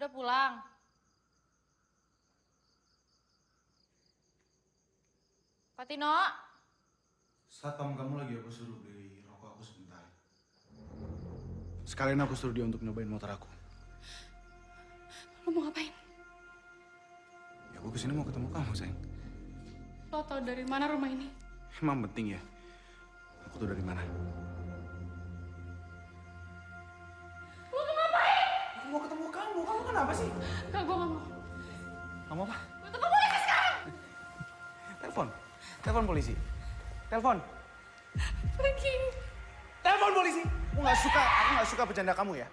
Udah pulang? Pak Tino? Satpam kamu lagi aku suruh beli rokok aku sebentar. Sekalian aku suruh dia untuk nyobain motor aku. Lo mau ngapain? Ya aku kesini mau ketemu kamu, sayang. Lo tau dari mana rumah ini? Emang penting ya? Aku tuh dari mana? Lo mau ngapain? Aku mau ketemu kamu. Kamu kenapa sih? Enggak, gue gak mau. Kamu apa? Gue telepon polisi sekarang! Telepon. Telepon polisi. Telepon. Pergi. Telepon polisi. Aku nggak suka bercanda kamu ya.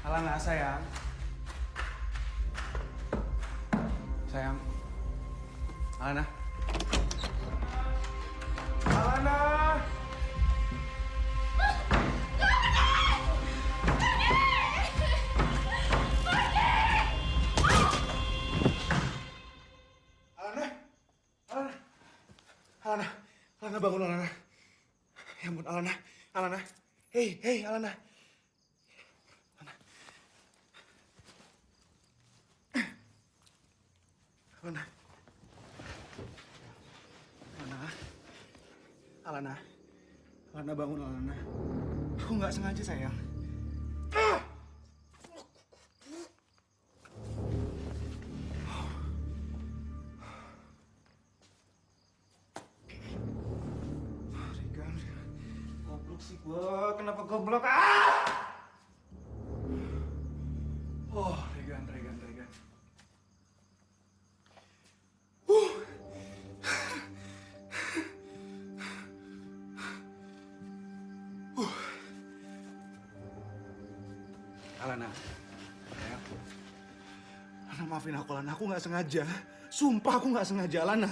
Alana, sayang. Sayang. Alana. Alana. Alana. Alana. Alana. Alana, bangun, Alana. Ya ampun, Alana. Alana. Hei, Alana. Alana. Alana. Alana. Alana, bangun, Alana. Aku nggak sengaja, sayang. Regan. Goblok sih gua. Kenapa goblok? Oh, Regan. Alana, sayang. Alana, maafin aku, Alana. Aku nggak sengaja. Sumpah aku nggak sengaja, Alana.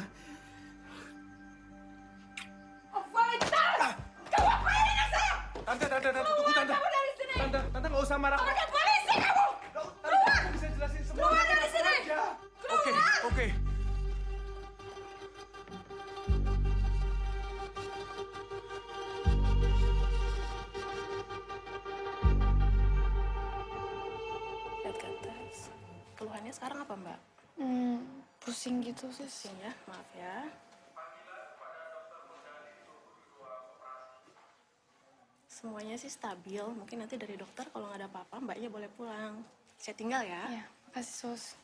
Tante, tunggu, Tante. Kamu dari sini! Tante nggak usah marah. Panggil polisi kamu! Tante, aku bisa jelasin semua. Keluar dari sini! Oke. Lihat kan, Tes. Keluhannya sekarang apa, Mbak? Pusing gitu, Sis. Pusing ya, maaf ya. Semuanya sih stabil. Mungkin nanti dari dokter kalau nggak ada apa-apa, Mbaknya boleh pulang. Saya tinggal ya. Ya, makasih, Sus.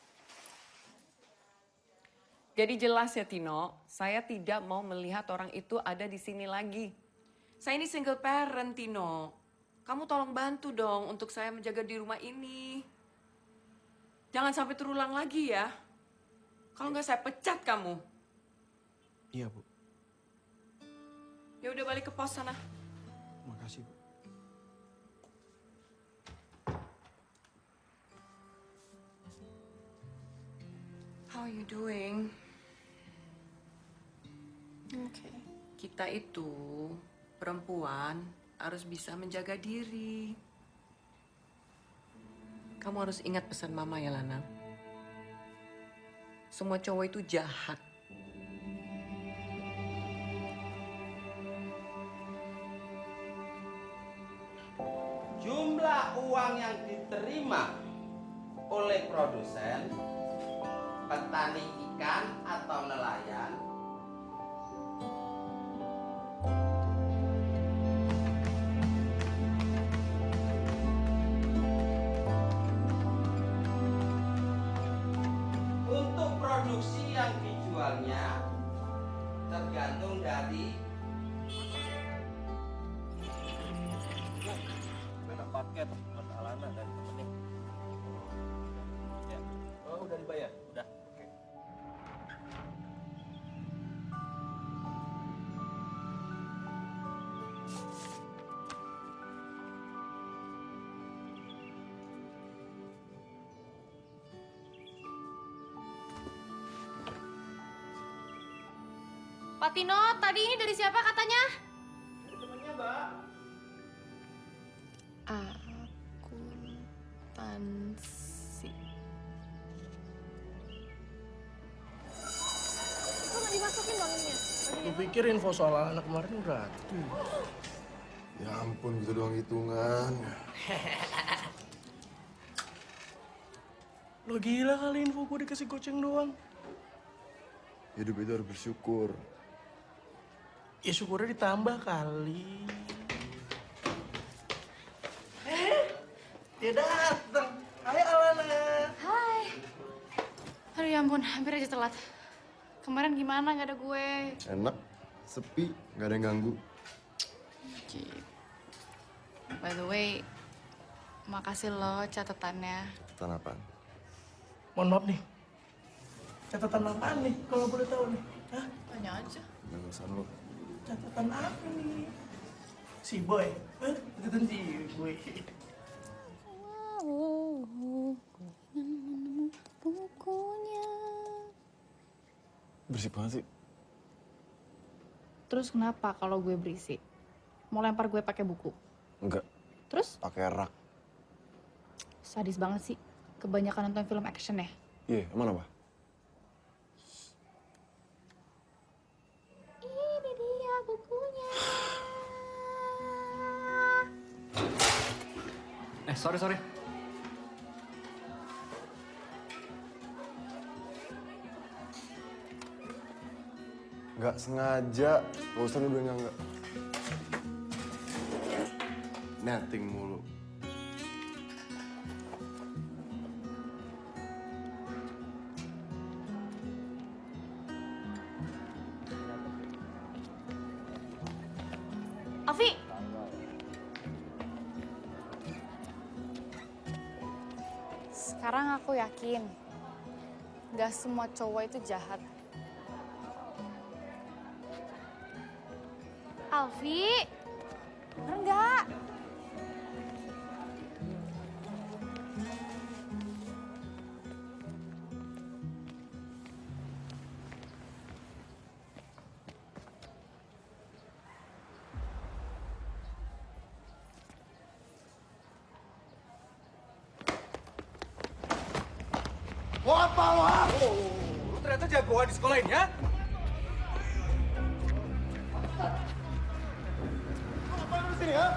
Jadi jelas ya Tino, saya tidak mau melihat orang itu ada di sini lagi. Saya ini single parent Tino. Kamu tolong bantu dong untuk saya menjaga di rumah ini. Jangan sampai terulang lagi ya. Kalau nggak saya pecat kamu. Iya, Bu. Ya udah balik ke pos sana. Makasih, Bu. How are you doing? Oke. Kita itu perempuan harus bisa menjaga diri. Kamu harus ingat pesan Mama ya Lana. Semua cowok itu jahat. Jumlah uang yang diterima oleh produsen, petani ikan atau nelayan untuk produksi yang dijualnya tergantung dari ada paket buat Alana dari temennya. Ya. Oh, udah dibayar? Udah. Oke. Pak Tino, tadi ini dari siapa katanya? dari temennya, Mbak. Akuntansi. Kok nggak dimasukin bang ininya? Lu pikir info soal anak kemarin gratis? Ya ampun, gitu doang hitungan. Lo gila kali info gue dikasih goceng doang. Hidup itu harus bersyukur. Ya syukurnya ditambah kali. Dia datang. Hai Alana. Hai. Aduh ya ampun, hampir aja telat. Kemarin gimana nggak ada gue? Enak, sepi, nggak ada yang ganggu. Oke. By the way, makasih lo catatannya. Catatan apaan? Mohon maaf nih. Catatan apaan nih kalau boleh tahu nih? Hah? Tanya aja. Nggak urusan lo. Catatan apa nih? Si Boy. Hah? Catatan si Boy. Bukunya. Bersih banget sih. Terus kenapa kalau gue berisik? Mau lempar gue pakai buku? Enggak, Terus? pakai rak. Sadis banget sih. Kebanyakan nonton film action ya. Iya, emang apa? Ini dia bukunya. Sorry. Nggak sengaja, nggak usah nuduh enggak. Netting mulu. Alfi! Sekarang aku yakin, gak semua cowok itu jahat. Alfi! Bener nggak? Mau apa lo? Lu ternyata jagoan di sekolah ini ya? Apa lu di sini ya?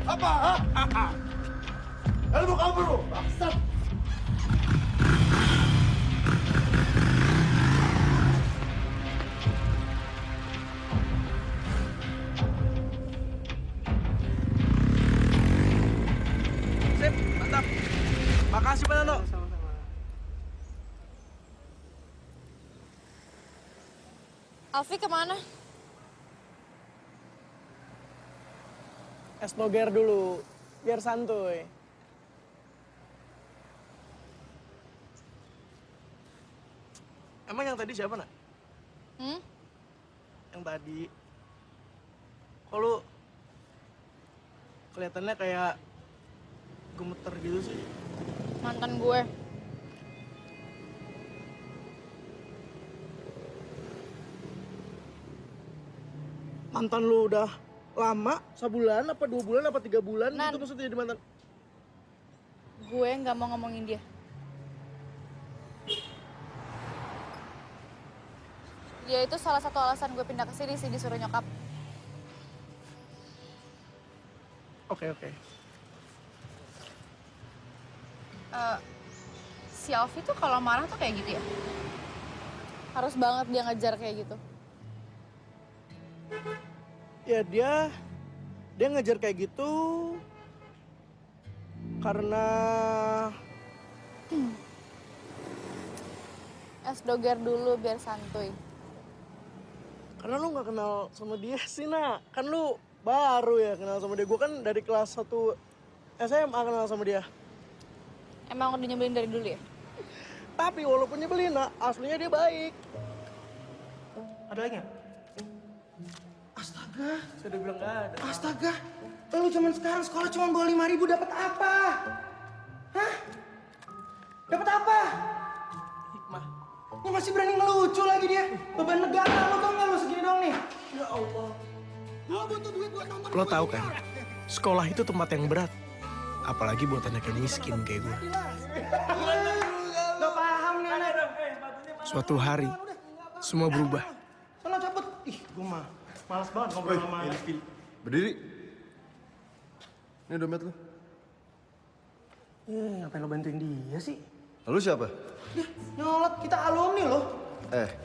Apa? Lalu mau kabur lu? Bangsat! Sip, mantap. Makasih Pak Nano. Alfi kemana? Es toger dulu, biar santuy. Emang yang tadi siapa, Nak? Yang tadi. Kok lu kelihatannya kayak gemeter gitu sih? Mantan gue. Mantan lu udah lama, sebulan, apa 2 bulan, apa 3 bulan Nan. gitu maksudnya jadi mantan? Gue nggak mau ngomongin dia. Dia itu salah satu alasan gue pindah ke sini sih, disuruh nyokap. Oke. Si Alfi tuh kalau marah tuh kayak gitu ya? Harus banget dia ngejar kayak gitu. Ya dia ngejar kayak gitu karena Es doger dulu biar santuy. lu nggak kenal sama dia sih, Nak. Kan lu baru ya kenal sama dia. Gue kan dari kelas 1 SMA kenal sama dia. Emang udah nyebelin dari dulu ya? Tapi walaupun nyebelin, Nak, aslinya dia baik. Ada lagi nggak? Astaga, Saya udah bilang nggak ada. astaga. Lu zaman sekarang sekolah cuma bawa 5.000 dapat apa? Hah? Dapat apa? Hikmah. Ini masih berani ngelucu lagi dia. Beban negara lo tau nggak lo segini dong nih? Ya Allah. Lo tahu kan, sekolah itu tempat yang berat. Apalagi buat anak yang miskin kayak gue. Gak paham nih anak. Suatu hari, semua berubah. Sana cabut. Ih, gue mah malas banget ngobrol sama anak. Berdiri. Ini dompet lu. Ngapain lo bantuin dia sih? Lalu siapa? Dia nyolot, kita alumni loh.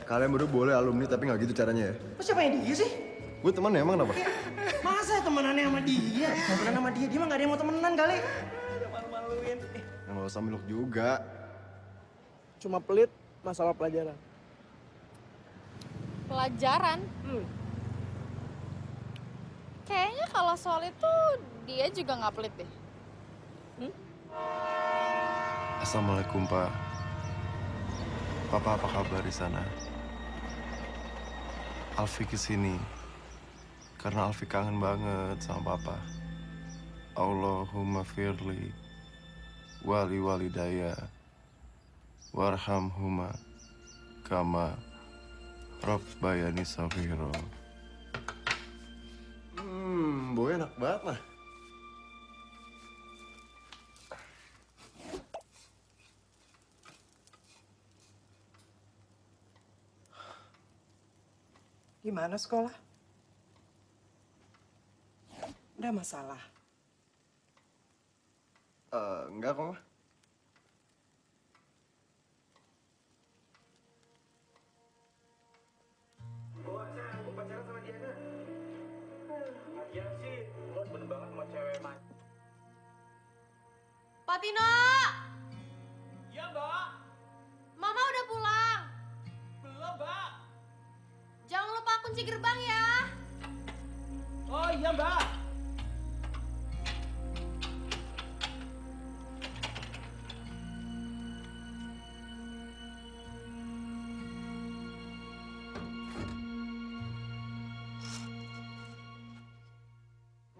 Kalian berdua boleh alumni tapi nggak gitu caranya ya. Lo siapa yang dia sih? Gue teman ya, emang kenapa? Masa temenannya sama dia? Temenan sama dia mah gak ada yang mau temenan kali. Malu-maluin. Nggak usah meluk juga. Cuma pelit masalah pelajaran. Pelajaran? Kayaknya kalau soal itu dia juga nggak pelit deh. Assalamualaikum, Pak. Papa, apa kabar di sana? Alfi kesini karena Alfi kangen banget sama Papa. Allahumma firli wali walidaya warhamhuma kama rabbayani saghira. Boy enak banget lah. Gimana sekolah? Ada masalah? Enggak kok, Ma. Pak Tino! Iya, Mbak. Mama udah pulang. Belum, Mbak. Jangan lupa kunci gerbang ya. Oh iya, Mbak.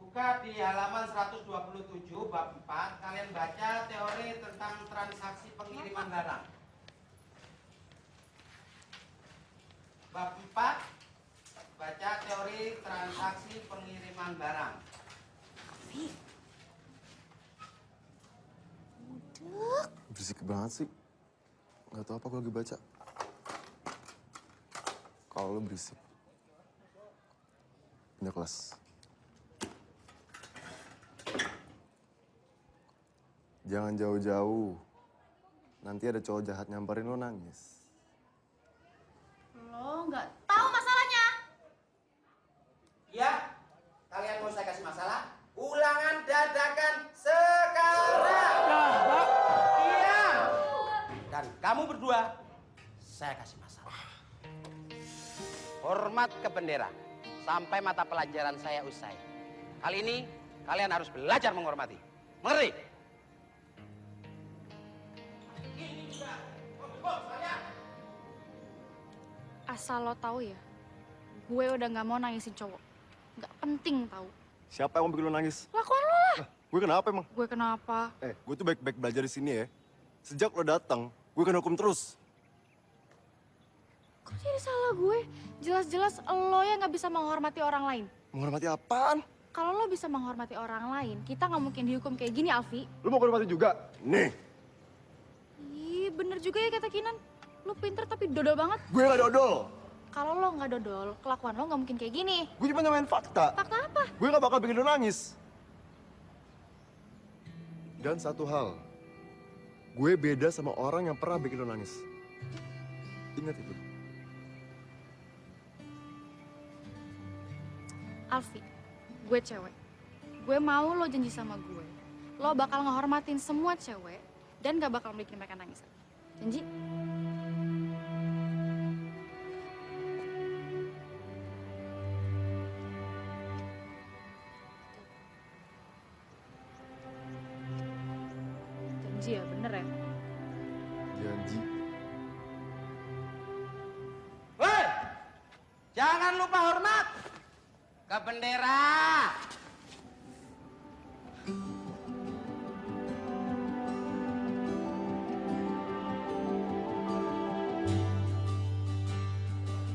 Buka di halaman 127 bab 4, kalian baca teori tentang transaksi pengiriman barang. Bab 4, baca teori transaksi pengiriman barang. Berisik banget sih. Nggak tahu apa gue lagi baca. Kalau lo berisik. Pindah kelas. Jangan jauh-jauh. Nanti ada cowok jahat nyamperin lo nangis. Lo nggak tahu masalahnya. Ya, kalian mau saya kasih masalah? Ulangan dadakan sekarang. Iya. Dan kamu berdua, saya kasih masalah. Hormat ke bendera sampai mata pelajaran saya usai. Kali ini kalian harus belajar menghormati. Mengerti? Asal lo tahu ya, gue udah nggak mau nangisin cowok. Nggak penting tahu. Siapa yang mau bikin lo nangis? Lakuan lo lah. Gue kenapa emang? Gue kenapa? Gue tuh baik-baik belajar di sini ya. Sejak lo datang, gue kena hukum terus. Kok jadi salah gue? Jelas-jelas lo yang nggak bisa menghormati orang lain. Menghormati apaan? Kalau lo bisa menghormati orang lain, kita nggak mungkin dihukum kayak gini, Alfi. Lo mau menghormati juga? Nih. Ih, bener juga ya kata Kinan. Lo pinter tapi dodol banget. Gue gak dodol. Kalau lo nggak dodol, kelakuan lo nggak mungkin kayak gini. Gue cuma nyamain fakta. Fakta apa? Gue gak bakal bikin lo nangis. Dan satu hal. Gue beda sama orang yang pernah bikin lo nangis. Ingat itu. Alfi, gue cewek. Gue mau lo janji sama gue. Lo bakal ngehormatin semua cewek dan gak bakal bikin mereka nangis. Janji? Janji ya, bener ya? Janji. Hei! Jangan lupa hormat ke bendera.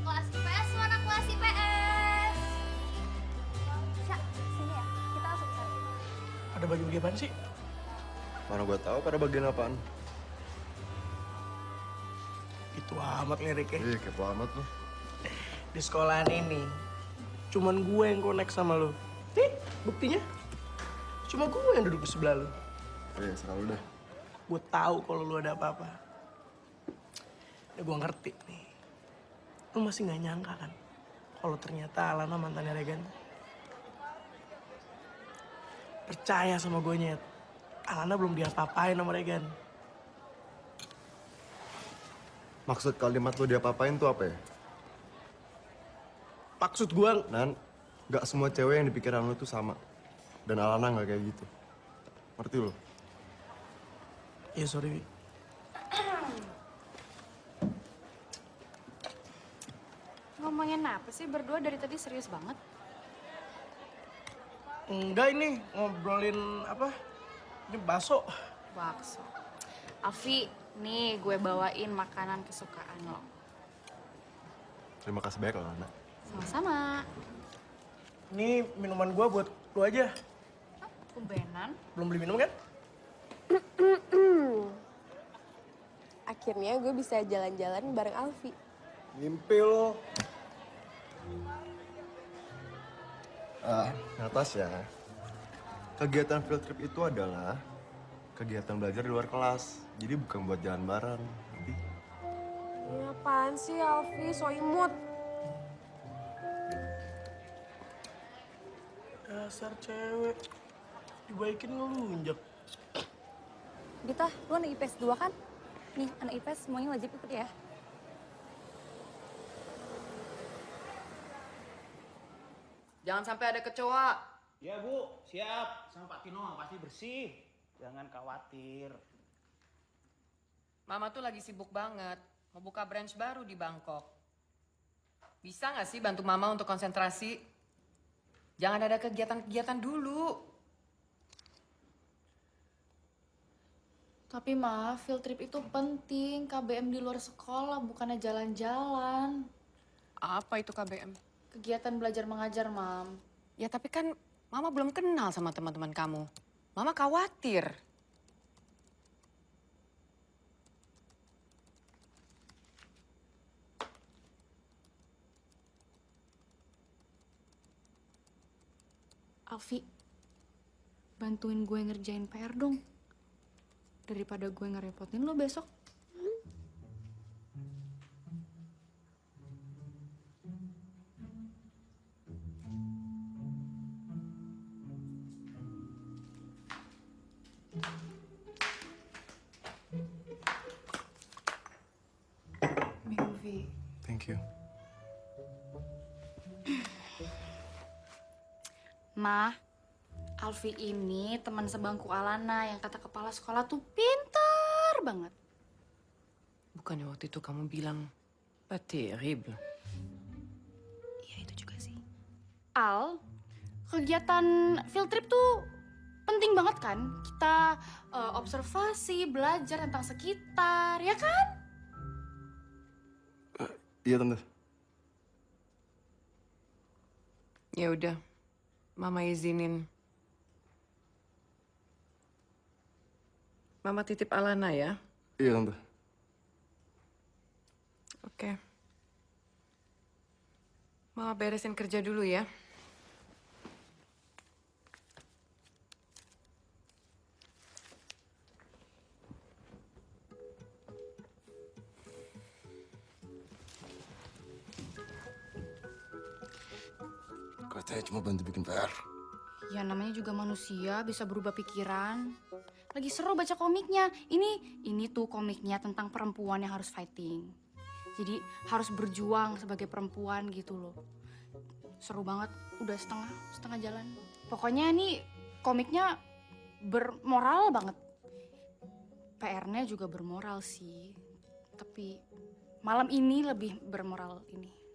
Kelas IPS mana kelas IPS? Sya, sini ya. Kita langsung ke sana. Ada bagi-bagi apaan sih? Mana gue tahu pada bagian apaan. Gitu amat liriknya. Kepo amat lu. Di sekolahan ini, cuman gue yang connect sama lo. Nih, buktinya. Cuma gue yang duduk di sebelah lo. Selalu dah. Gue tahu kalau lu ada apa-apa. Ya gue ngerti nih. Lu masih nggak nyangka kan? Kalau ternyata Alana mantannya Regan. Percaya sama gue, Nyet. Alana belum diapa-apain sama Regan. Maksud kalimat lu diapa-apain tuh apa ya? Maksud gue... Nan, gak semua cewek yang di pikiran lu tuh sama. Dan Alana gak kayak gitu. Ngerti lu? Iya, sorry, Wi. Ngomongin apa sih berdua dari tadi serius banget? Enggak ini, ngobrolin apa? Ini bakso. Bakso. Alfi, nih gue bawain makanan kesukaan lo. Terima kasih banyak loh, Alana. Sama-sama. Ini minuman gue buat lu aja. Tumbenan. Belum beli minum kan? Akhirnya gue bisa jalan-jalan bareng Alfi. Mimpi lo. Natasha, kegiatan field trip itu adalah kegiatan belajar di luar kelas. Jadi bukan buat jalan bareng. Nanti. Ini apaan sih Alfi, so imut. Dasar cewek. Dibaikin ngelunjak. Dita, lu anak IPS 2 kan? Nih, anak IPS semuanya wajib ikut ya. Jangan sampai ada kecoa. Ya Bu, siap. Sama Pak Tino pasti bersih. Jangan khawatir. Mama tuh lagi sibuk banget. Mau buka branch baru di Bangkok. Bisa nggak sih bantu Mama untuk konsentrasi? Jangan ada kegiatan-kegiatan dulu. Tapi Ma, field trip itu penting. KBM di luar sekolah, bukannya jalan-jalan. Apa itu KBM? Kegiatan belajar mengajar, Mam. Ya tapi kan Mama belum kenal sama teman-teman kamu. Mama khawatir. Alfi, bantuin gue ngerjain PR dong. Daripada gue ngerepotin lo besok. Mingvi. Thank you. Ma, Alfi ini teman sebangku Alana yang kata kepala sekolah tuh pintar banget. Bukannya waktu itu kamu bilang, pas terrible. Iya itu juga sih. Al, kegiatan field trip tuh penting banget kan? Kita observasi, belajar tentang sekitar, ya kan? Iya, Tante. Ya udah, Mama izinin. Mama titip Alana ya. Iya, Tante. Oke. Mama beresin kerja dulu ya. Katanya cuma bantu bikin PR. Ya namanya juga manusia bisa berubah pikiran. Lagi seru baca komiknya. Ini tuh komiknya tentang perempuan yang harus fighting. Jadi harus berjuang sebagai perempuan gitu loh. Seru banget, udah setengah jalan. Pokoknya nih komiknya bermoral banget. PR-nya juga bermoral sih. Tapi malam ini lebih bermoral ini.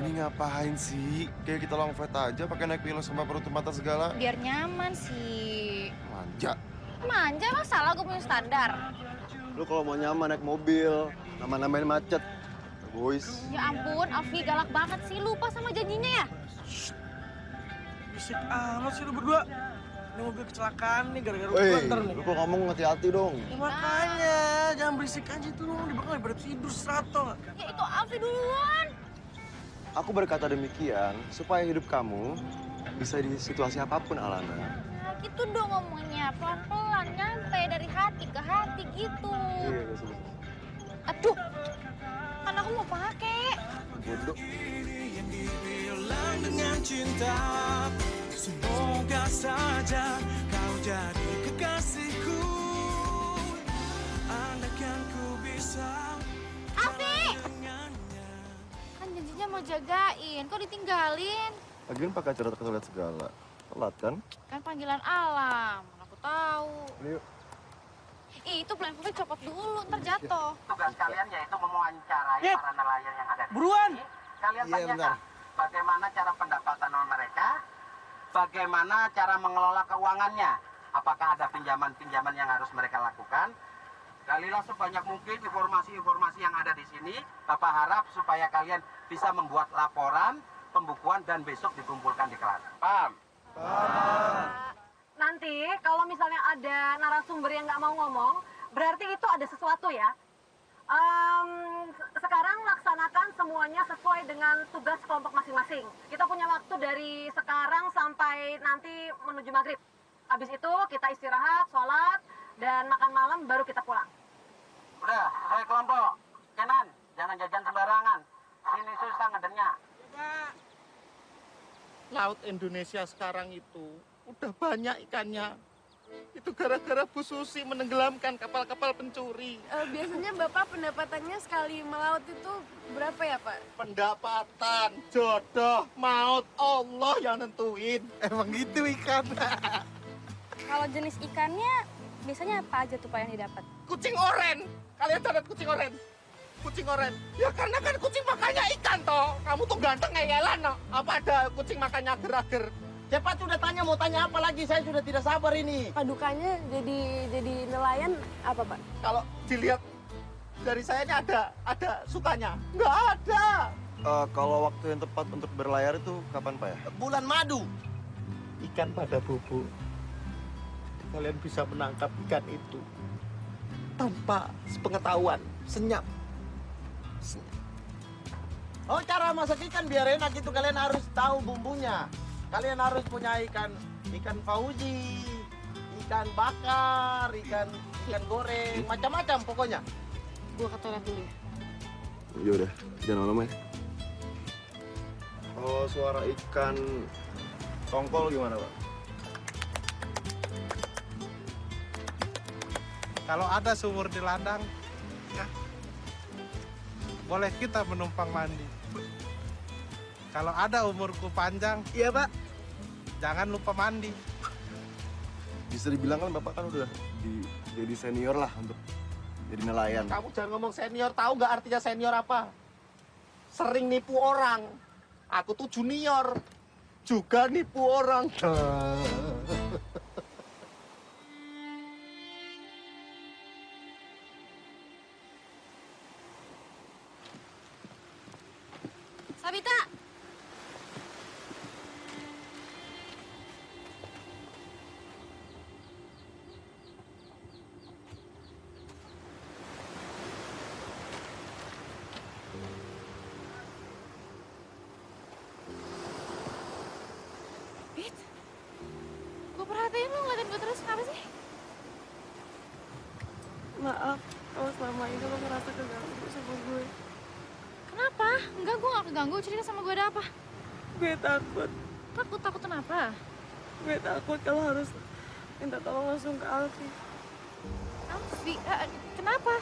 Ini ngapain sih? Kayak kita long flight aja pakai naik pilot sama penutup mata segala. Biar nyaman sih. Manja. Manja mah salah, gue punya standar. Lu kalau mau nyaman naik mobil, nama-namain macet. Boys. Ya ampun, Alfi galak banget sih. Lupa sama janjinya ya? Bisik amat sih lu berdua. Ini mobil kecelakaan nih gara-gara Woi, gua ntar nih. lu kok ngomong hati-hati dong. Ya makanya, jangan berisik aja tuh lu. Di belakang pada tidur serato nggak? Ya itu Alfi duluan. Aku berkata demikian supaya hidup kamu bisa di situasi apapun, Alana. Nah, gitu dong ngomongnya. Pelan-pelan, nyampe dari hati ke hati gitu. Iya, gak usah. Aduh, kan aku mau pakai. Bodoh. Dengan cinta, semoga saja kau jadi kekasihku. Andaikan ku bisa. Alfi! Kan janjinya mau jagain, kok ditinggalin? Lagian pakai acara ke toilet segala. Telat kan? Kan panggilan alam, aku tahu. Yuk. Ih, itu blindfoldnya copot dulu, ntar jatuh. Tugas kalian yaitu mewawancarai Yep. para nelayan yang ada di Buruan. sini. Kalian Iya, tanyakan bentar. bagaimana cara pendapatan mereka, bagaimana cara mengelola keuangannya, apakah ada pinjaman-pinjaman yang harus mereka lakukan. Galilah sebanyak mungkin informasi-informasi yang ada di sini. Bapak harap supaya kalian bisa membuat laporan, pembukuan, dan besok dikumpulkan di kelas. Paham? Nanti kalau misalnya ada narasumber yang nggak mau ngomong, berarti itu ada sesuatu ya. Sekarang laksanakan semuanya sesuai dengan tugas kelompok masing-masing. Kita punya waktu dari sekarang sampai nanti menuju maghrib. Habis itu kita istirahat, sholat, dan makan malam baru kita pulang. Udah, sesuai kelompok. Kenan, jangan jajan sembarangan. Sini susah ngedernya. Laut Indonesia sekarang itu udah banyak ikannya. Itu gara-gara Bu Susi menenggelamkan kapal-kapal pencuri. Biasanya Bapak pendapatannya sekali melaut itu berapa ya Pak? Pendapatan, jodoh, maut, Allah yang nentuin. Emang gitu ikan. Kalau jenis ikannya, biasanya apa aja tuh Pak yang didapat? Kucing oren. Kalian catat kucing oren. Kucing oren. Ya karena kan kucing makannya ikan toh. Kamu tuh ganteng ngeyelan no. Apa ada kucing makannya ger-ger? Cepat sudah tanya, mau tanya apa lagi? Saya sudah tidak sabar ini. Padukannya jadi nelayan apa Pak? Kalau dilihat dari saya ini ada sukanya. Nggak ada. Kalau waktu yang tepat untuk berlayar itu kapan, Pak ya? Bulan madu. Ikan pada bubuk. Kalian bisa menangkap ikan itu tanpa sepengetahuan, senyap. Oh, cara masak ikan biar enak itu kalian harus tahu bumbunya. Kalian harus punya ikan fauzi, ikan bakar, ikan goreng, macam-macam pokoknya. Gua ke toilet dulu ya. Ya udah, jangan lama ya. Kalau suara ikan tongkol gimana, Pak? Kalau ada sumur di ladang, ya, boleh kita menumpang mandi. Kalau ada umurku panjang, iya Pak, jangan lupa mandi. Bisa dibilang kan Bapak kan udah jadi senior lah untuk jadi nelayan. Kamu jangan ngomong senior, tahu nggak artinya senior apa? Sering nipu orang. Aku tuh junior, juga nipu orang. Sabita! Bit, gue perhatiin lu ngeliatin gue terus, kenapa sih? Maaf, kalau selama ini lo ngerasa keganggu sama gue. Kenapa? Enggak, gue gak keganggu. Cerita sama gue ada apa? Gue takut. Takut kenapa? Gue takut kalau harus minta tolong langsung ke Alfi. Alfi, kenapa?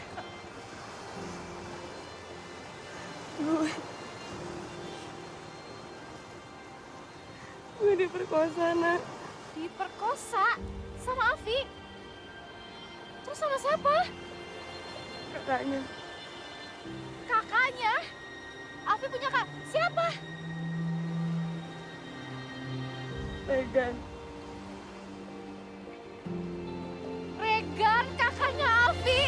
Gue diperkosa, Nak. Diperkosa? Sama Alfi? Terus sama siapa? Kakaknya. Kakaknya? Alfi punya kak? Siapa? Regan. Regan, kakaknya Alfi.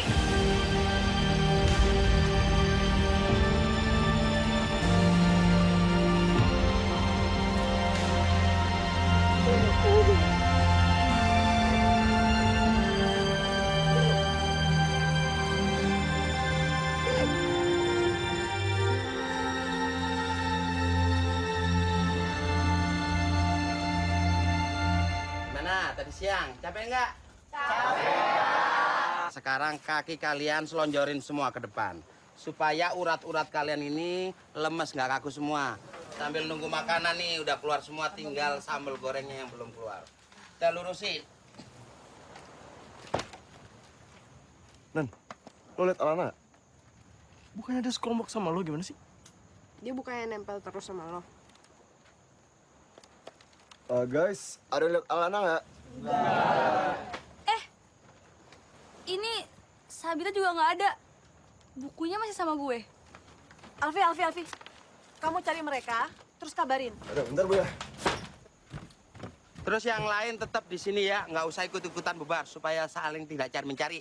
tadi siang? Capek nggak? Sekarang kaki kalian selonjorin semua ke depan. Supaya urat-urat kalian ini lemes, nggak kaku semua. Sambil nunggu makanan nih, udah keluar semua, tinggal sambal gorengnya yang belum keluar. Kita lurusin. Nan, lo liat Alana gak? Bukannya ada sekelompok sama lo, gimana sih? Dia bukannya nempel terus sama lo. Guys, ada lihat Alana nggak? Ini Sabita juga nggak ada. Bukunya masih sama gue. Alfi. Kamu cari mereka, terus kabarin. Ada, bentar Bu ya. Terus yang lain tetap di sini ya, nggak usah ikut-ikutan bubar supaya saling tidak cari mencari.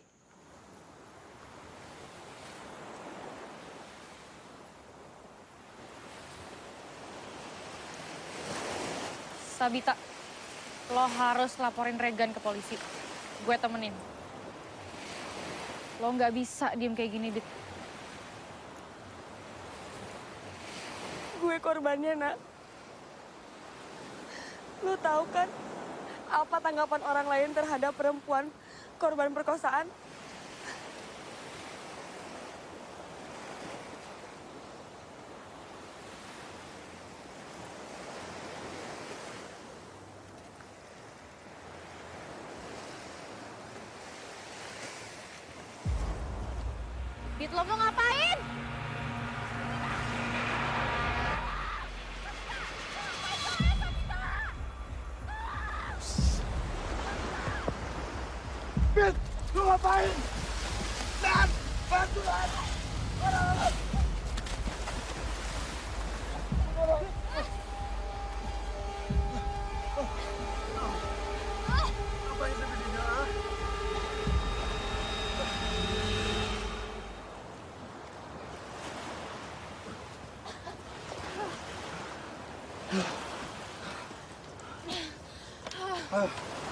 Sabita, lo harus laporin Regan ke polisi. Gue temenin. Lo nggak bisa diem kayak gini, Dit. Gue korbannya, Nak. Lo tahu kan apa tanggapan orang lain terhadap perempuan korban perkosaan? Dit, lo mau ngapain? Bit, lu ngapain? Dan, bantu Lan. Ngapain sampai dia?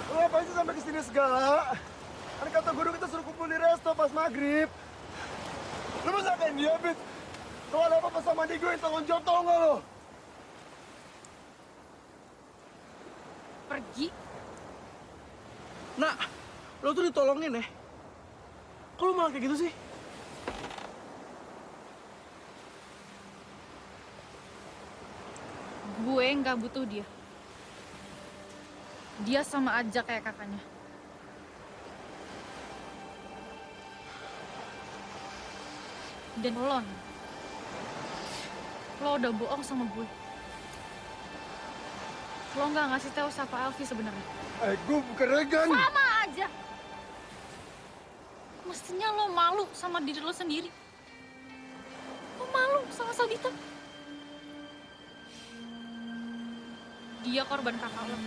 Lo ngapain sih sampai kesini segala? Kan kata guru kita suruh kumpul di resto pas maghrib. Lo masa kayak dia, Bit? Kalau ada apa-apa sama dia, gue tanggung jawab, tau nggak lo? Pergi. Nak, lo tuh ditolongin ya. Kok lo malah kayak gitu sih? Gue nggak butuh dia. Dia sama aja kayak kakaknya. Dan lo udah bohong sama gue. Lo nggak ngasih tahu siapa Elvi sebenarnya. Gue bukan Regan. Sama aja. Mestinya lo malu sama diri lo sendiri. Lo malu sama Sabita. Dia korban kakak lo.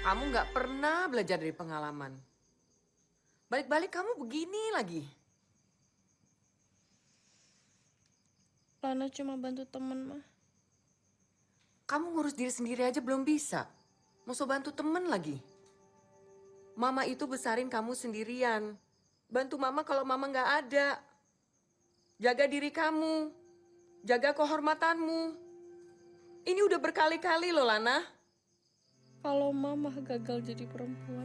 Kamu nggak pernah belajar dari pengalaman. Balik-balik kamu begini lagi. Lana cuma bantu temen, mah. Kamu ngurus diri sendiri aja belum bisa. Mau bantu temen lagi. Mama itu besarin kamu sendirian. Bantu mama kalau mama nggak ada. Jaga diri kamu. Jaga kehormatanmu. Ini udah berkali-kali loh, Lana. Kalau mama gagal jadi perempuan,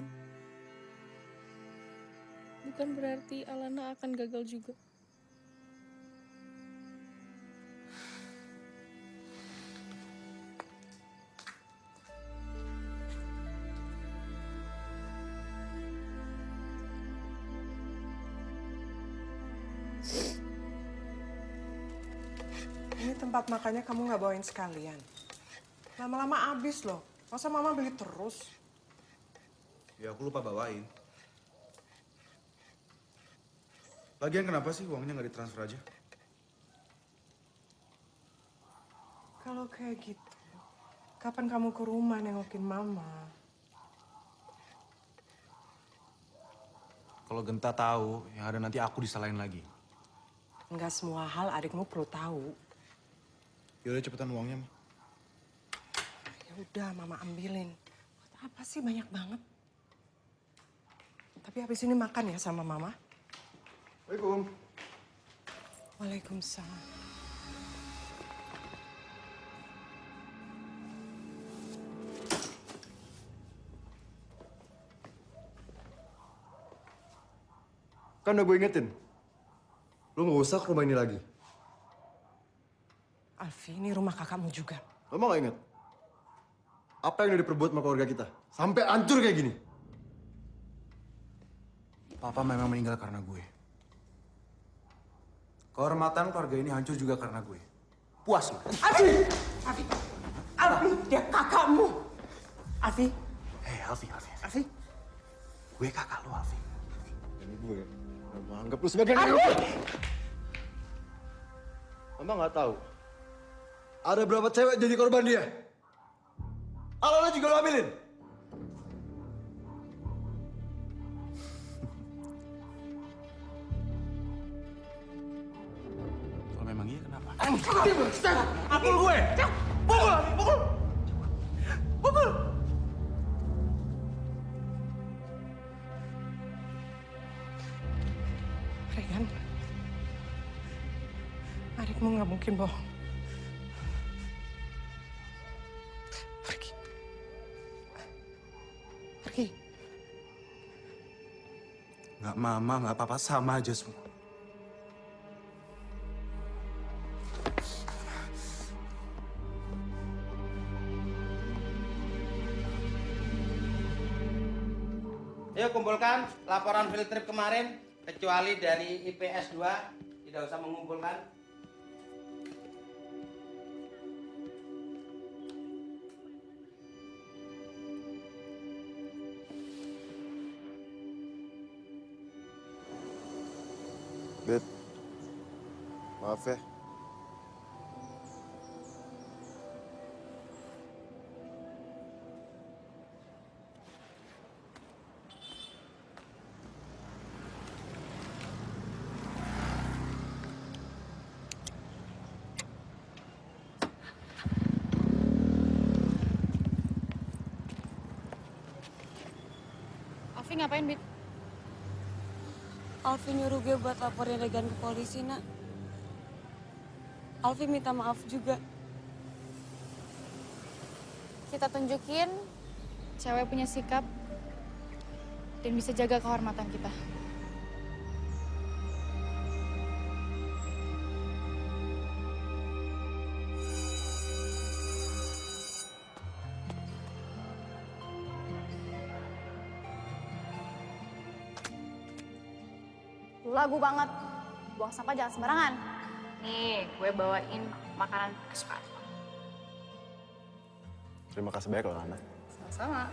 bukan berarti Alana akan gagal juga. Ini tempat makannya kamu nggak bawain sekalian. Lama-lama habis loh. Masa mama beli terus? Ya aku lupa bawain. Lagian kenapa sih uangnya nggak ditransfer aja? Kalau kayak gitu, kapan kamu ke rumah nengokin mama? Kalau Genta tahu, yang ada nanti aku disalahin lagi. Enggak semua hal adikmu perlu tahu. Yaudah cepetan uangnya, Ma. Ya udah, mama ambilin. Buat apa sih banyak banget? Tapi habis ini makan ya sama mama. Waalaikumsalam. Waalaikumsalam. Kan udah gue ingetin. Lu nggak usah ke rumah ini lagi. Alfi, ini rumah kakakmu juga. Lo mau nggak inget? Apa yang udah diperbuat sama keluarga kita? Sampai hancur kayak gini. Papa memang meninggal karena gue. Kehormatan keluarga ini hancur juga karena gue. Puas lu? Alfi! Alfi! Alfi, dia kakakmu! Alfi! Hei, Alfi. Alfi! Gue kakak lu, Alfi. Ini gue udah anggap lu sebagai anak gue. Mama nggak tahu. Ada berapa cewek jadi korban dia? Alana juga lo ambilin. Kalau memang iya kenapa? Pukul gue! Pukul! Pukul! Pukul! Regan, adikmu nggak mungkin bohong. Pergi. Pergi. Nggak mama, nggak papa, sama aja semua. Ayo kumpulkan laporan field trip kemarin, kecuali dari IPS 2, tidak usah mengumpulkan. Bet, maaf ya. Alfi ngapain, Bit? Alfi nyuruh gue buat laporin Regan ke polisi, Nak. Alfi minta maaf juga. Kita tunjukin cewek punya sikap dan bisa jaga kehormatan kita. Lagu banget. Buang sampah jangan sembarangan. Nih, gue bawain makanan kesukaan. Terima kasih banyak loh, Lana. Sama-sama.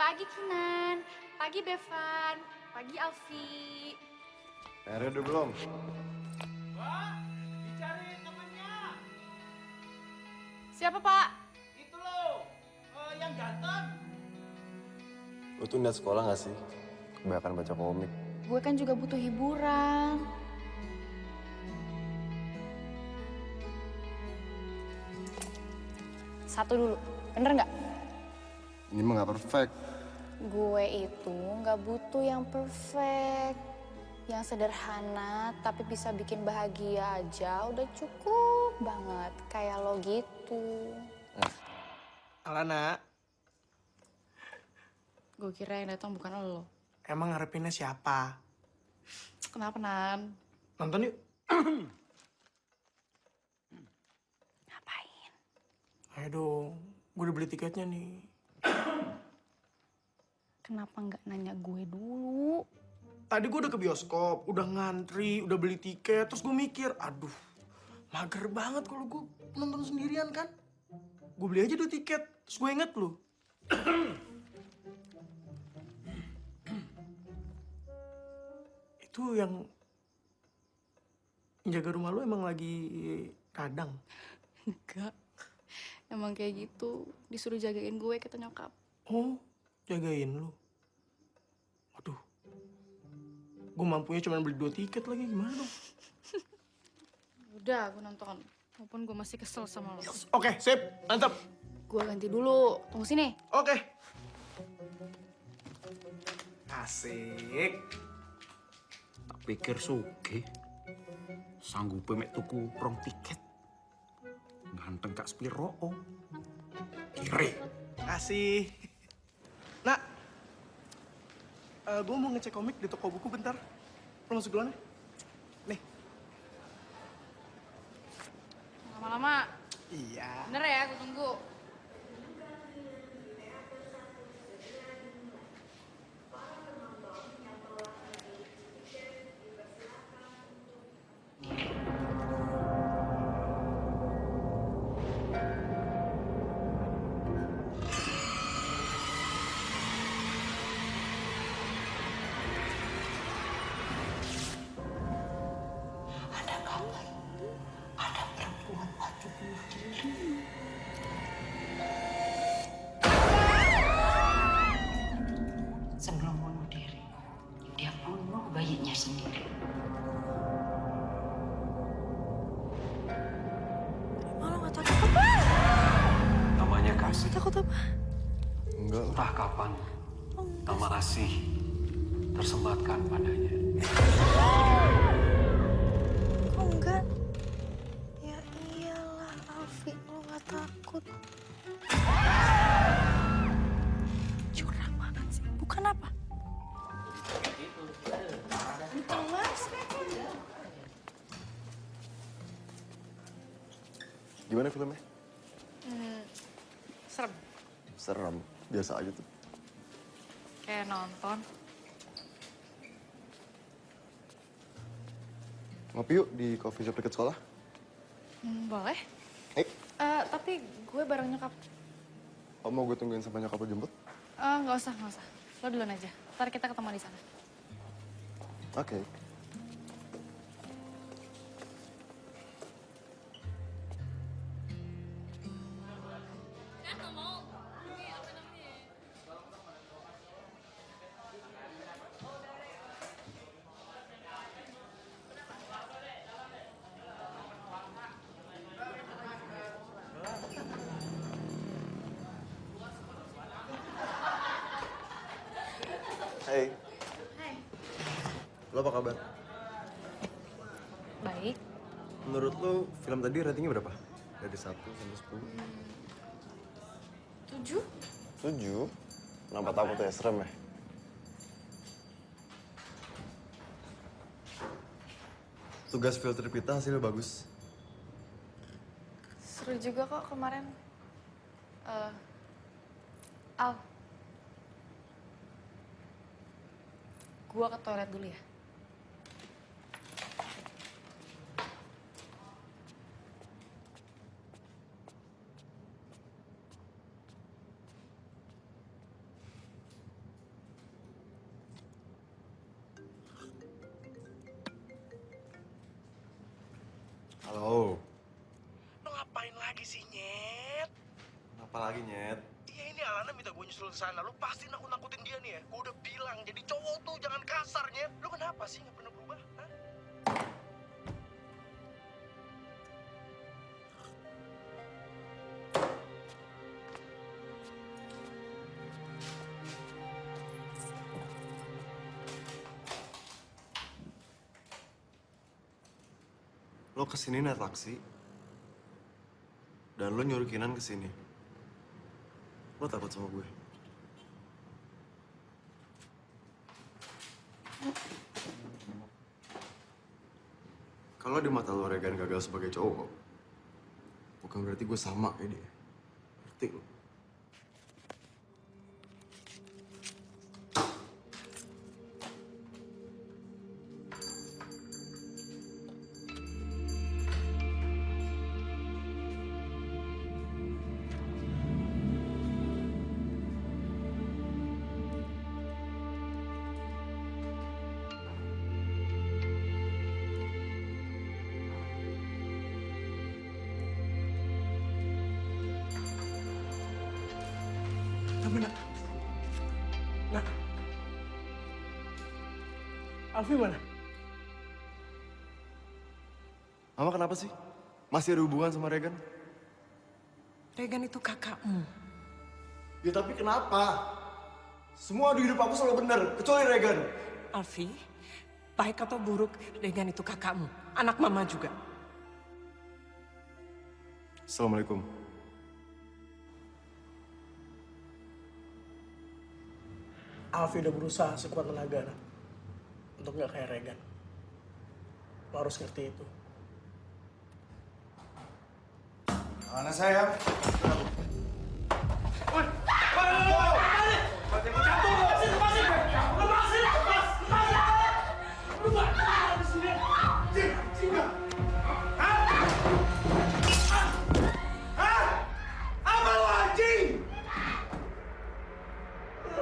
Pagi Kinan, pagi Bevan, pagi Alfi. Airnya udah belum? Pak, dicari temennya. Siapa, Pak? Itu loh, yang ganteng. Lu tuh niat sekolah gak sih? Kebanyakan baca komik. Gue kan juga butuh hiburan. Satu dulu, bener nggak? Ini mah gak perfect. Gue itu nggak butuh yang perfect. Yang sederhana tapi bisa bikin bahagia aja udah cukup banget. Kayak lo gitu. Alana, Gue kira yang datang bukan lo. Emang ngarepinnya siapa? Kenapa, Nan? Nonton yuk. Ngapain? Ayo dong, gue udah beli tiketnya nih. Kenapa nggak nanya gue dulu? Tadi gue udah ke bioskop, udah ngantri, udah beli tiket, terus gue mikir, aduh, mager banget kalau gue nonton sendirian kan. Gue beli aja 2 tiket, terus gue inget lu. Itu yang jaga rumah lu emang lagi kadang? Enggak. Emang kayak gitu, disuruh jagain gue kata nyokap. Oh, jagain lu? Waduh, gue mampunya cuma beli 2 tiket lagi, gimana dong? Udah, gue nonton. Walaupun gue masih kesel sama lo. Oke, sip, mantap. Gue ganti dulu, tunggu sini. Oke. Asik. Tak pikir suge. Sanggup mek tuku rong tiket. Ganteng Kak Spiro. Kiri. Kasih. Nak, gue mau ngecek komik di toko buku bentar. Lo masuk duluan ya? Nih. Lama-lama. Iya. Bener ya, gue tunggu. Sebelum bunuh diri, dia bunuh bayinya sendiri. Malah nggak takut apa? Namanya kasih. Takut apa? Enggak. Entah kapan nama Asih tersematkan padanya. Kok enggak? Ya iyalah, Alfi, lo nggak takut. Curang banget sih. Bukan apa? Betul, Mas. Gimana filmnya? Serem. Serem. Biasa aja tuh. Kayak nonton. Ngopi yuk di coffee shop dekat sekolah. Boleh. Tapi gue bareng nyokap. Oh, mau gue tungguin sampai nyokap lo jemput? Nggak usah. Lo duluan aja. Ntar kita ketemu di sana. Oke. Hai. Hai. Lo apa kabar? Baik. Menurut lo film tadi ratingnya berapa? Dari 1 sampai 10? 7. 7? Kenapa takut ya? Serem ya? Tugas field trip kita hasilnya bagus. Seru juga kok kemarin. Al. Gua ke toilet dulu ya. Halo. Lo ngapain lagi sih, Nyet? Apa lagi, Nyet? Iya, ini Alana minta gue nyusul ke sana. Lo pasti nakut-nakutin dia nih ya. Gue udah bilang, jadi cowok tuh jangan kasar, Nyet. Lo kenapa sih nggak pernah berubah? Hah? Lo kesini naik taksi. Dan lo nyuruh Kinan kesini. Lo takut sama gue? Kalau di mata lo Regan gagal sebagai cowok, bukan berarti gue sama kayak dia. Ngerti lo? Tapi nak. Nak. Alfi mana? Mama kenapa sih? Masih ada hubungan sama Regan? Regan itu kakakmu. Ya tapi kenapa? Semua di hidup aku selalu benar, kecuali Regan. Alfi, baik atau buruk, Regan itu kakakmu. Anak mama juga. Assalamualaikum. Alfi udah berusaha sekuat tenaga nak, untuk nggak kayak Regan. Lo harus ngerti itu. Mana saya? Apa lu anjing?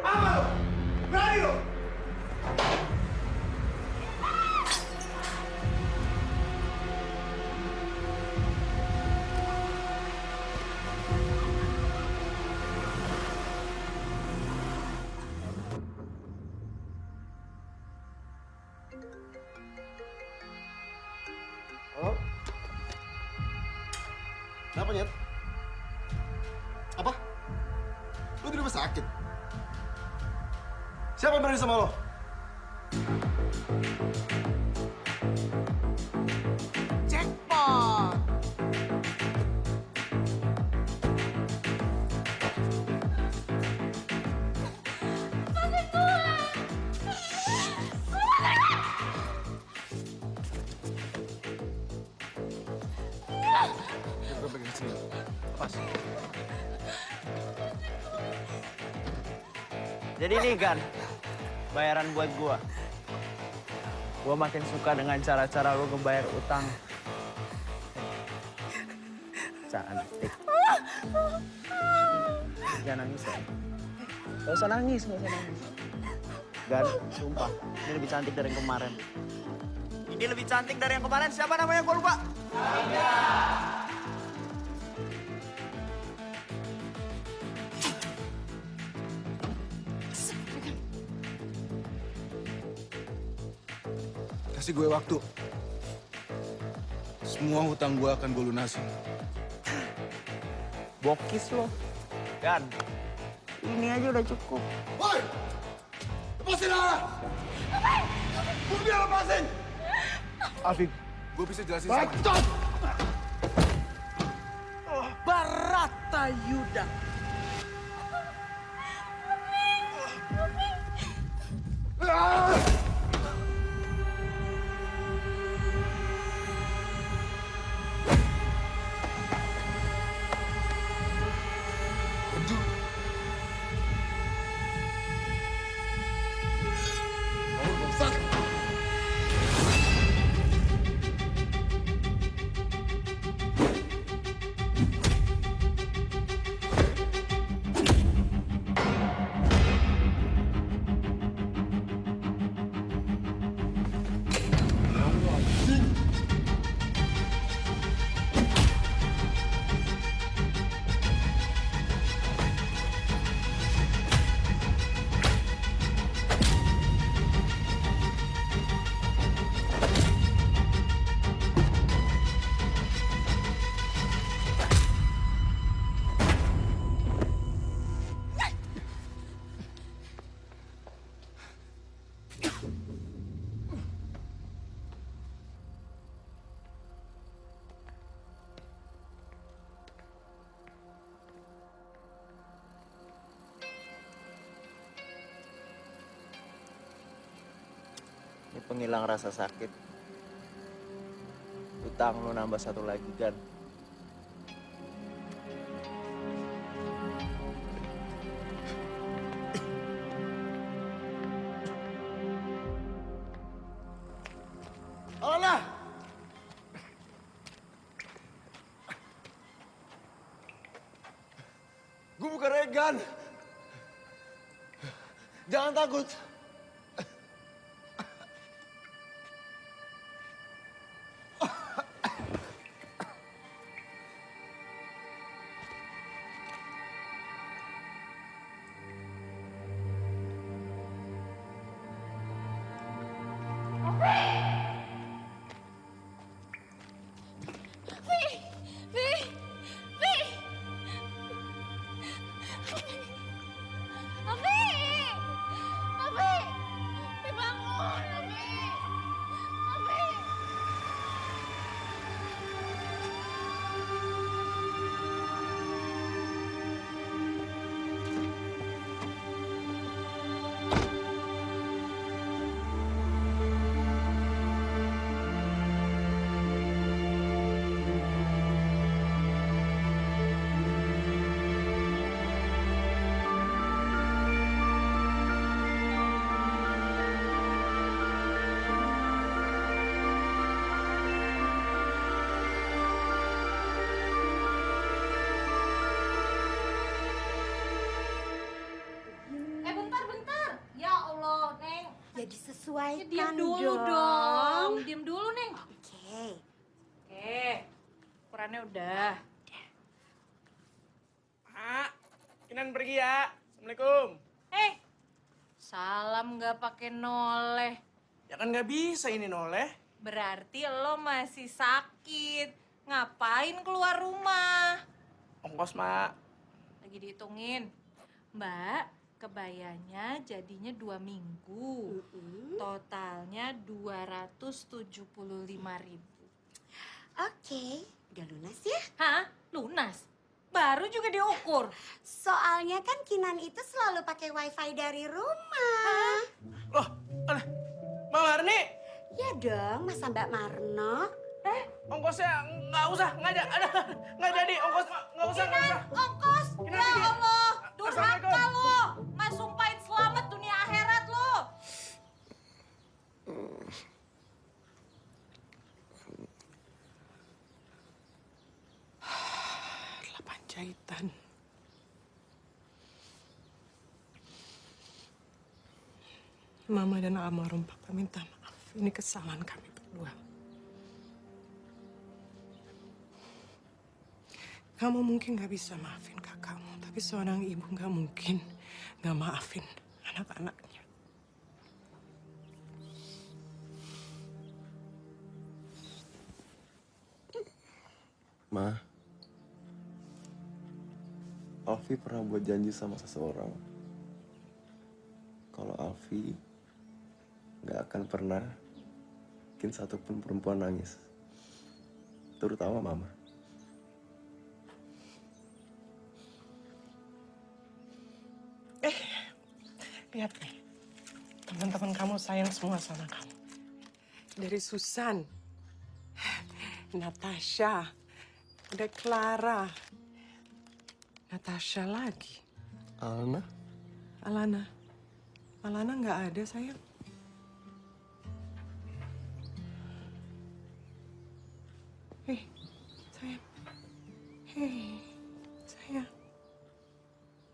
Apa lu? Berani lu? Halo? Kenapa, Nyet? Apa? Lu di rumah sakit? Siapa yang berani sama lo? Jackpot! Gue pegang sini. Lepas. Jadi nih Gan, bayaran buat gua. Gua makin suka dengan cara-cara lu ngebayar utang. Cantik. Jangan nangis ya. Gak usah nangis, gak usah nangis. Gan, sumpah, ini lebih cantik dari yang kemarin. Ini lebih cantik dari yang kemarin. Siapa namanya? Gua lupa. Kasih gue waktu. Semua hutang gue akan gue lunasin. Bokis lo. Gan, ini aja udah cukup. Woi! Lepasin lah! Gue bilang lepasin! Alvin, gue bisa jelasin sama. Bacot! Baratayuda. Ini penghilang rasa sakit. utang lu nambah satu lagi kan. Alana! Gue bukan Regan. Jangan takut. Disesuaikan Diam dulu dong. Diam dulu, Neng. Oke. Oke. Ukurannya udah. Mak, Kinan pergi ya. Assalamualaikum. Salam nggak pakai noleh. Ya kan nggak bisa ini noleh. Berarti lo masih sakit. Ngapain keluar rumah? Ongkos, Mak. Lagi dihitungin. Mbak, kebayanya jadinya 2 minggu. Totalnya 275.000. Oke, udah lunas ya? Hah? Lunas? Baru juga diukur. Soalnya kan Kinan itu selalu pakai wifi dari rumah. Loh, Mbak Marni? Ya dong, masa Mbak Marno? Ongkosnya nggak usah, nggak jadi ongkos, nggak usah. Ongkos? Kinan Ya pergi. Allah, durhaka Assalamualaikum. lo. Mas sumpahin selamat dunia akhirat lo. Jahitan. Mama dan almarhum Papa minta maaf. Ini kesalahan kami berdua. Kamu mungkin gak bisa maafin kakakmu, tapi seorang ibu gak mungkin gak maafin anak-anaknya. Ma, Alfi pernah buat janji sama seseorang. Kalau Alfi nggak akan pernah bikin satupun perempuan nangis. Terutama Mama. Lihat nih, teman-teman kamu sayang semua sama kamu. Dari Susan, Natasha, ada Clara, Natasha lagi. Alana? Alana nggak ada, sayang. Sayang. Sayang.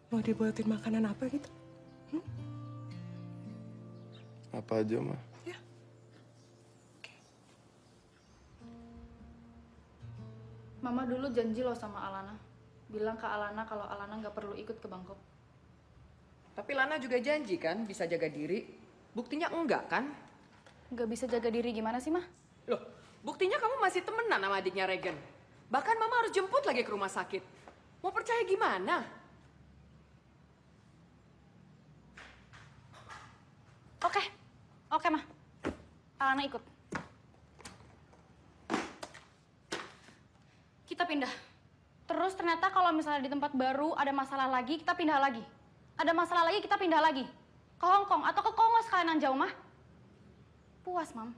Mau dibuatin makanan apa gitu? Apa aja, Ma? Mama dulu janji loh sama Alana. Bilang ke Alana kalau Alana nggak perlu ikut ke Bangkok. Tapi Lana juga janji kan bisa jaga diri. Buktinya enggak kan? Nggak bisa jaga diri gimana sih, Mah? Loh, buktinya kamu masih temenan sama adiknya Regan. Bahkan Mama harus jemput lagi ke rumah sakit. Mau percaya gimana? Oke, Mah. Alana ikut. Kita pindah. Terus ternyata kalau misalnya di tempat baru ada masalah lagi, kita pindah lagi. Ada masalah lagi, kita pindah lagi. Ke Hong Kong atau ke Kongo sekalian yang jauh, Mah. Puas, Mam.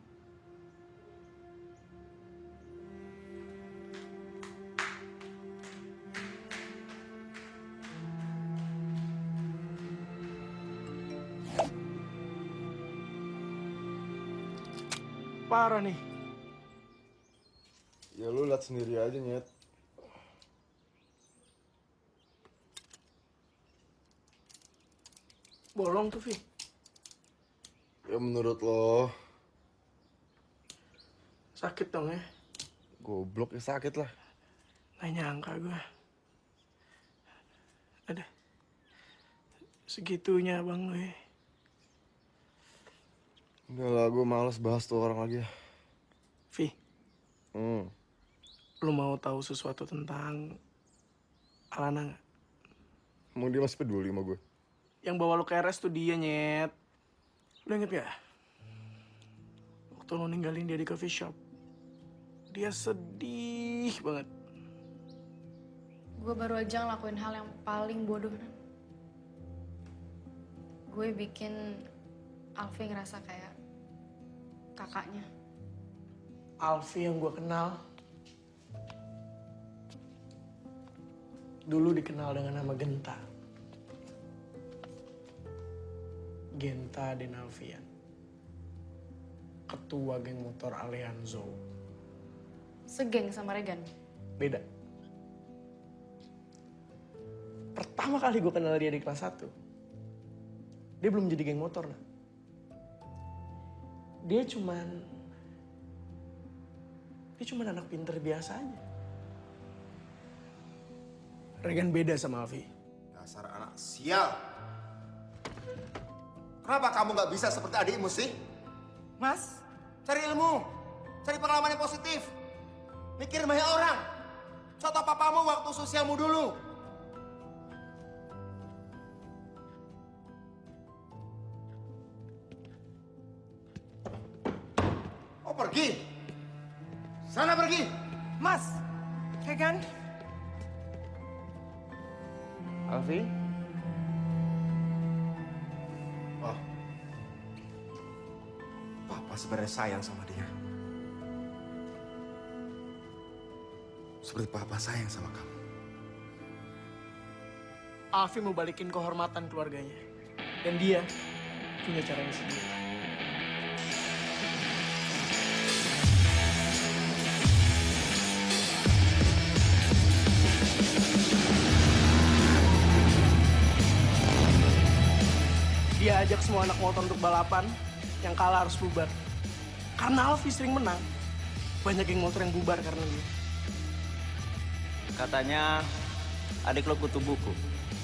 parah nih. Ya lu lihat sendiri aja, Nyet. Bolong tuh, Vi. Ya menurut lo. Sakit dong ya. Goblok ya sakit lah. Nggak nyangka gue. Ada. Segitunya bang gue. Udah lah, gue males bahas tuh orang lagi. Vi. Lu mau tahu sesuatu tentang Alana nggak? Emang dia masih peduli sama gue? Yang bawa lu ke RS tuh dia, Nyet. Lu inget gak? Waktu lu ninggalin dia di coffee shop. Dia sedih banget. Gue baru aja ngelakuin hal yang paling bodoh. Gue bikin Alfi ngerasa kayak kakaknya. Alfi yang gue kenal dulu dikenal dengan nama Genta. Genta Denalfian, ketua geng motor Alianzo. Segeng sama Regan. Beda. Pertama kali gue kenal dia di kelas 1, dia belum jadi geng motor. Nah. Dia cuman anak pinter biasa aja. Regan beda sama Alfi. Dasar anak sial. Kenapa kamu nggak bisa seperti adikmu sih? Mas, cari ilmu, cari pengalaman yang positif. Mikir banyak orang. Contoh papamu waktu sosialmu dulu. Oh pergi. Sana pergi. Mas, Regan. Alfi? Oh. Papa sebenarnya sayang sama dia. Seperti papa sayang sama kamu. Alfi mau balikin kehormatan keluarganya. Dan dia punya caranya sendiri. Dia ajak semua anak motor untuk balapan, yang kalah harus bubar. Karena Alfi sering menang, banyak geng motor yang bubar karena dia. Katanya adik lo kutu buku.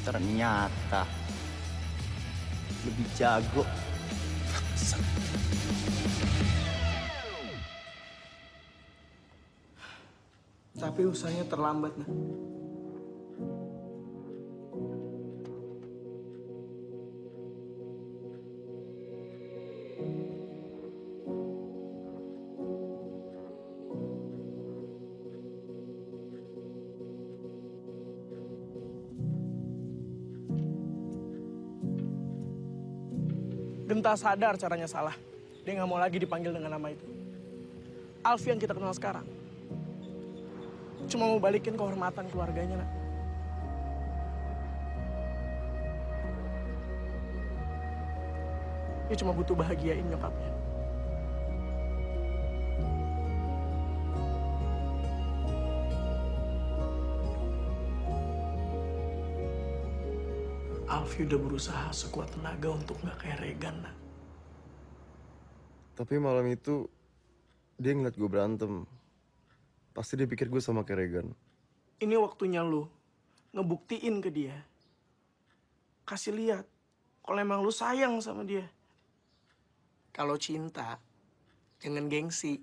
Ternyata lebih jago. Tapi usahanya terlambat, nah. Genta sadar caranya salah. Dia nggak mau lagi dipanggil dengan nama itu. Alfi yang kita kenal sekarang cuma mau balikin kehormatan keluarganya, nak. Dia cuma butuh bahagiain nyokapnya. Alfi udah berusaha sekuat tenaga untuk nggak kayak Regan, nak. Tapi malam itu dia ngeliat gue berantem. Pasti dia pikir gue sama kayak Regan. Ini waktunya lu ngebuktiin ke dia. Kasih lihat kalau emang lu sayang sama dia. Kalau cinta, jangan gengsi.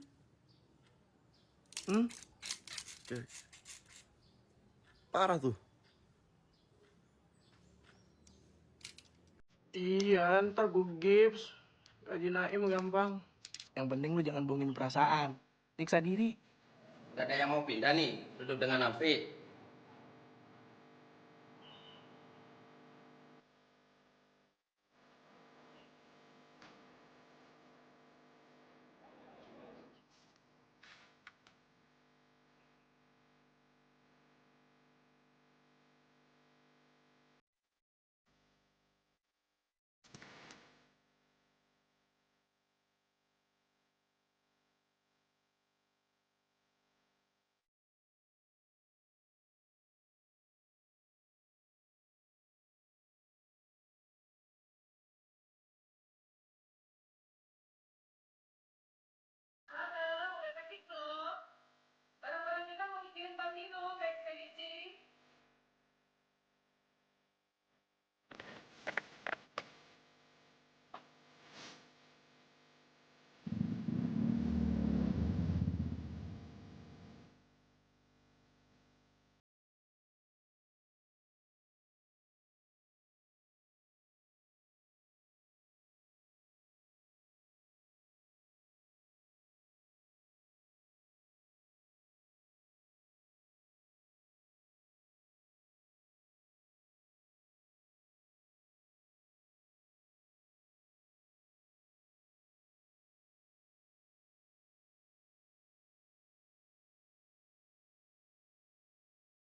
Parah tuh. Iya, ntar gue gips. Gaji Naim gampang. Yang penting lu jangan bohongin perasaan. Siksa diri. Gak ada yang mau pindah nih, duduk dengan Alfi.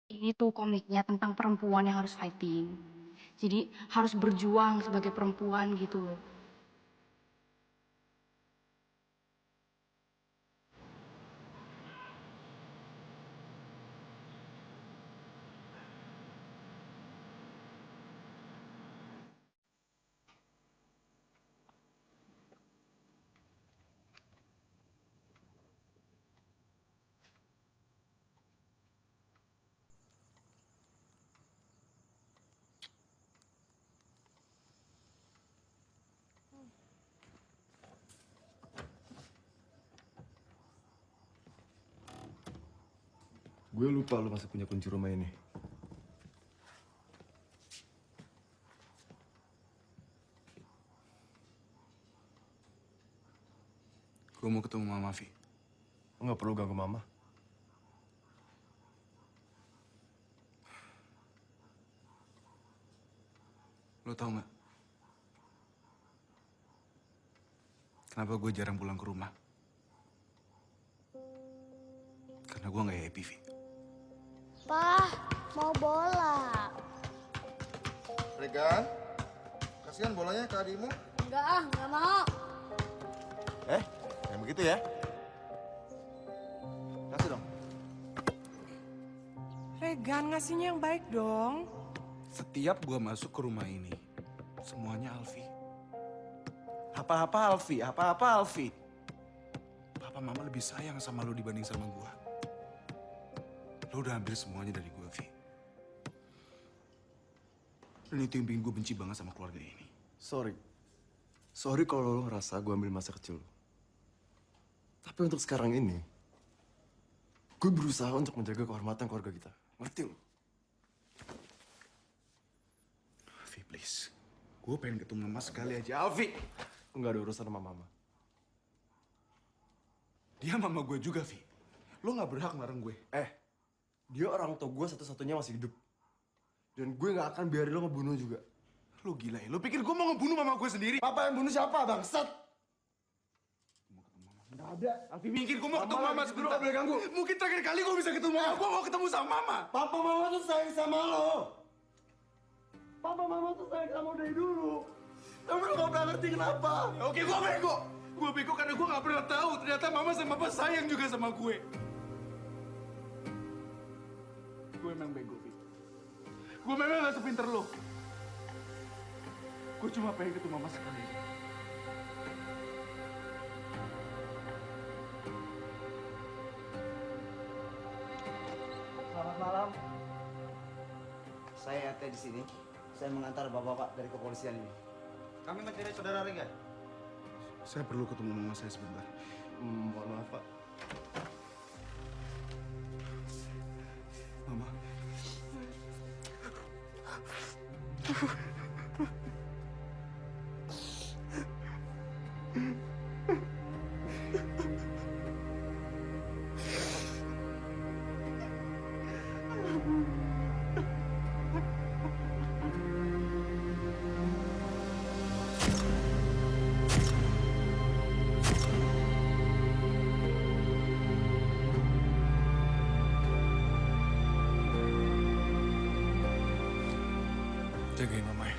Ini tuh komiknya tentang perempuan yang harus fighting. Jadi harus berjuang sebagai perempuan gitu loh. Gue lupa lu masih punya kunci rumah ini. Gue mau ketemu Mama, Vi. Lo nggak perlu ganggu Mama. Lo tau nggak? Kenapa gue jarang pulang ke rumah? Karena gue nggak happy, Vi. Pah, mau bola. Regan, kasihan bolanya ke adikmu. Enggak mau. Yang begitu ya. Kasih dong. Regan, ngasihnya yang baik dong. Setiap gue masuk ke rumah ini, semuanya Alfi. Apa-apa Alfi, apa-apa Alfi. Papa Mama lebih sayang sama lo dibanding sama gue. Lo udah ambil semuanya dari gue, Vi. Dan itu yang bikin gue benci banget sama keluarga ini. Sorry kalau lo ngerasa gue ambil masa kecil lo. Tapi untuk sekarang ini, gue berusaha untuk menjaga kehormatan keluarga kita. Ngerti lo? Vi, please. Gue pengen ketemu Mama sekali aja, Alfi. Nggak ada urusan sama Mama. Dia Mama gue juga, Vi. Lo nggak berhak ngelarang gue. Dia orang tua gue satu-satunya masih hidup. Dan gue nggak akan biarin lo ngebunuh juga. Lo gila ya? Lo pikir gue mau ngebunuh Mama gue sendiri? Papa yang bunuh siapa, bangsat? Nggak ada. Alfi mikir gue mau ketemu Mama Dulu sebentar. gak boleh ganggu. Mungkin terakhir kali gue bisa ketemu Mama. Gue mau ketemu sama Mama. Papa Mama tuh sayang sama lo. Papa Mama tuh sayang sama lo dari dulu. Tapi lo gak pernah ngerti kenapa. Oke, gue bego. Gue bego karena gue gak pernah tahu. Ternyata Mama sama Papa sayang juga sama gue. Gue emang bego, Vi. Gue memang gak sepinter lo. Gue cuma pengen ketemu Mama sekali. Selamat malam. Saya RT di sini. Saya mengantar bapak-bapak dari kepolisian ini. Kami mencari saudara Regan. Saya perlu ketemu Mama saya sebentar. Mohon maaf, Pak. Mama. Jagain Mama ya.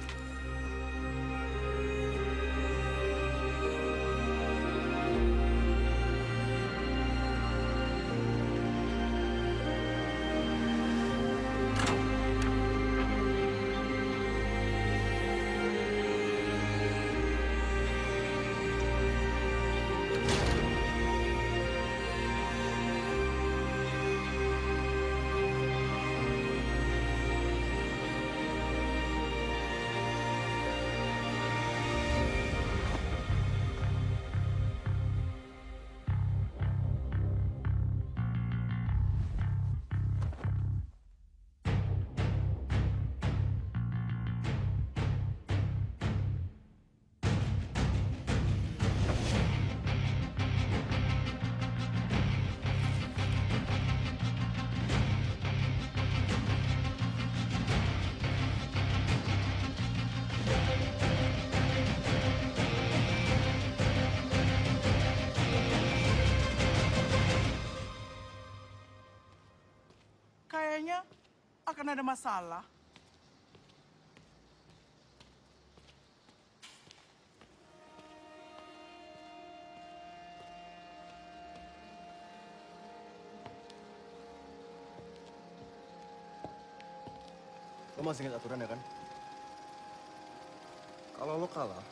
Kayaknya akan ada masalah. Lo masih ingat aturan ya kan? Kalau lo kalah,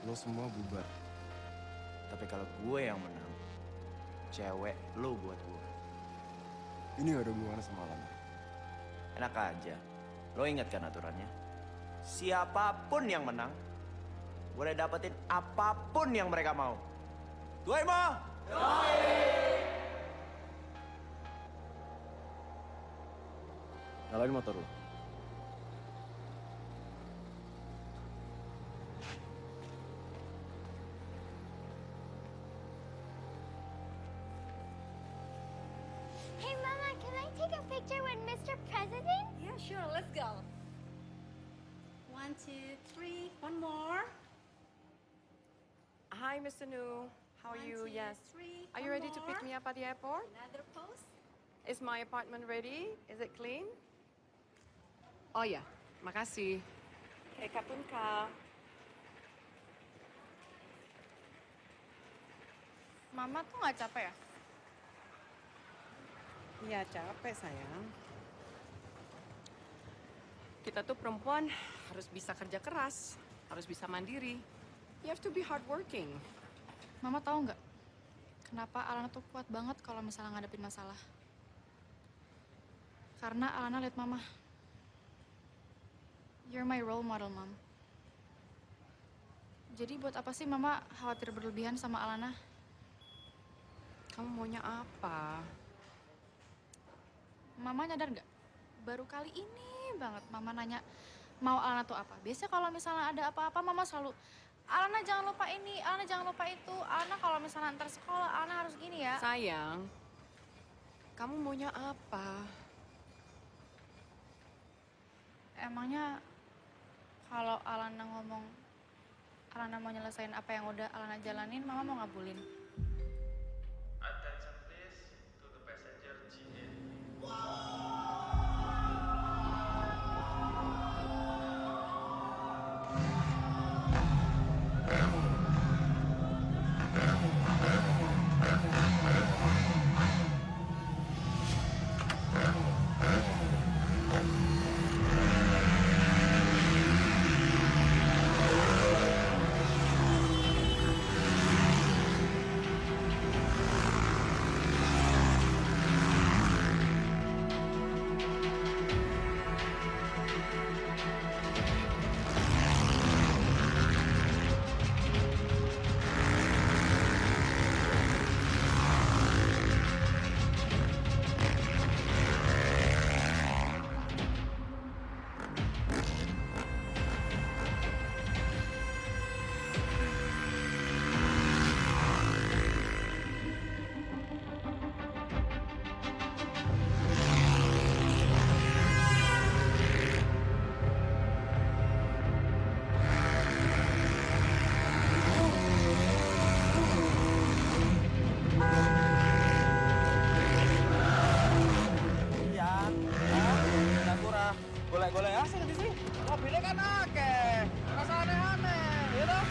lo semua bubar. Tapi kalau gue yang menang, cewek lo buat gue. Ini gak ada hubungannya sama Alana. Enak aja. Lo ingat kan aturannya? Siapapun yang menang, boleh dapetin apapun yang mereka mau. Gue mau! Nyalain motor lo. Hey, Mama, can I take a picture with Mr. President? Yeah, sure. Let's go. 1, 2, 3. One more. Hi, Mr. Nu. How are you? 1, 2, Yes. 3. Are you One ready to pick more. me up at the airport? Another pose. Is my apartment ready? Is it clean? Oh ya, makasih. Oke, kapun ka. Mama tuh nggak capek ya? Iya, capek sayang. Kita tuh perempuan harus bisa kerja keras, harus bisa mandiri. You have to be hardworking. Mama tahu nggak? Kenapa Alana tuh kuat banget kalau misalnya ngadepin masalah? Karena Alana lihat Mama. You're my role model, Mom. Jadi buat apa sih Mama khawatir berlebihan sama Alana? Kamu maunya apa? Mama nyadar nggak? Baru kali ini banget Mama nanya mau Alana tuh apa. Biasanya kalau misalnya ada apa-apa Mama selalu, Alana jangan lupa ini, Alana jangan lupa itu. Alana kalau misalnya antar sekolah, Alana harus gini ya. Sayang, kamu maunya apa? Emangnya kalau Alana ngomong Alana mau nyelesain apa yang udah Alana jalanin, Mama mau ngabulin? Attention please to the passenger GA. Golek-golek asing di sini. Mobilnya kan akeh. Rasa aneh-aneh, ya toh?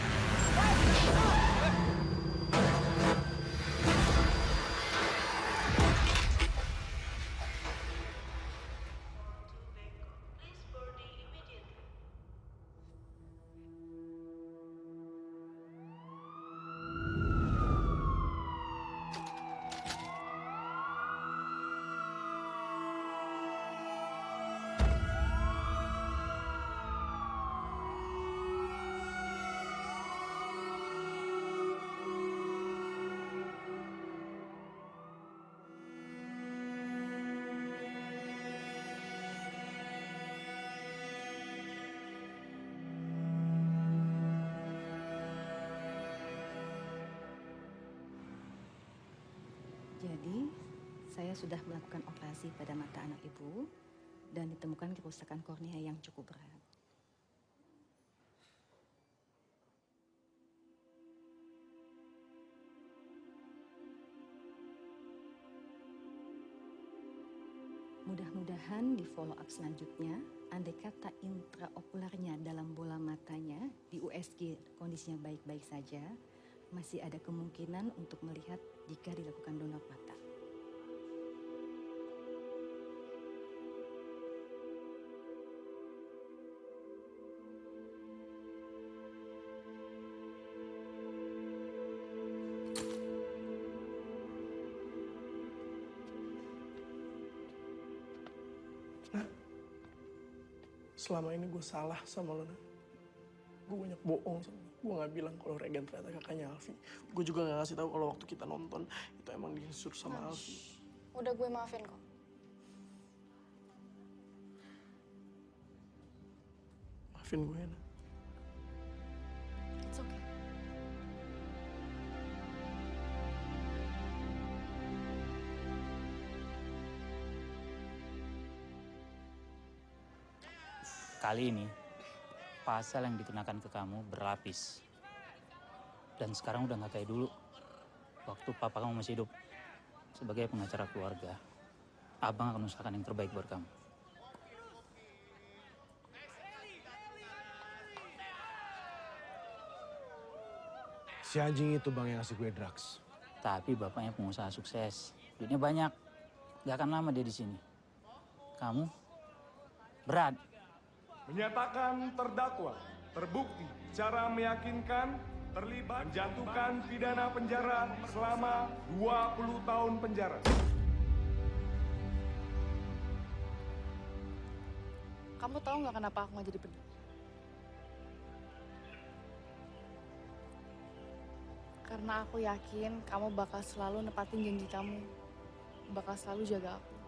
Jadi, saya sudah melakukan operasi pada mata anak ibu dan ditemukan kerusakan kornea yang cukup berat. Mudah-mudahan di follow up selanjutnya, andai kata intraokularnya dalam bola matanya di USG kondisinya baik-baik saja, masih ada kemungkinan untuk melihat jika dilakukan donor mata. Selama ini gue salah sama lo, Nak. Gue banyak bohong sama lo. Gue gak bilang kalau Regan ternyata kakaknya Alfi. Gue juga gak kasih tahu kalau waktu kita nonton itu emang disuruh sama Alfi. Udah gue maafin kok. Maafin gue, Nak. It's okay. Kali ini, pasal yang dikenakan ke kamu berlapis. Dan sekarang udah gak kayak dulu. Waktu papa kamu masih hidup. Sebagai pengacara keluarga, abang akan usahakan yang terbaik buat kamu. Si anjing itu bang yang ngasih gue drugs. Tapi bapaknya pengusaha sukses. Duitnya banyak. Gak akan lama dia di sini. Kamu berat. Menyatakan terdakwa terbukti secara meyakinkan terlibat menjatuhkan pidana penjara selama 20 tahun penjara. Kamu tahu nggak kenapa aku nggak jadi peduli? Karena aku yakin kamu bakal selalu nepatin janji kamu. Bakal selalu jaga aku.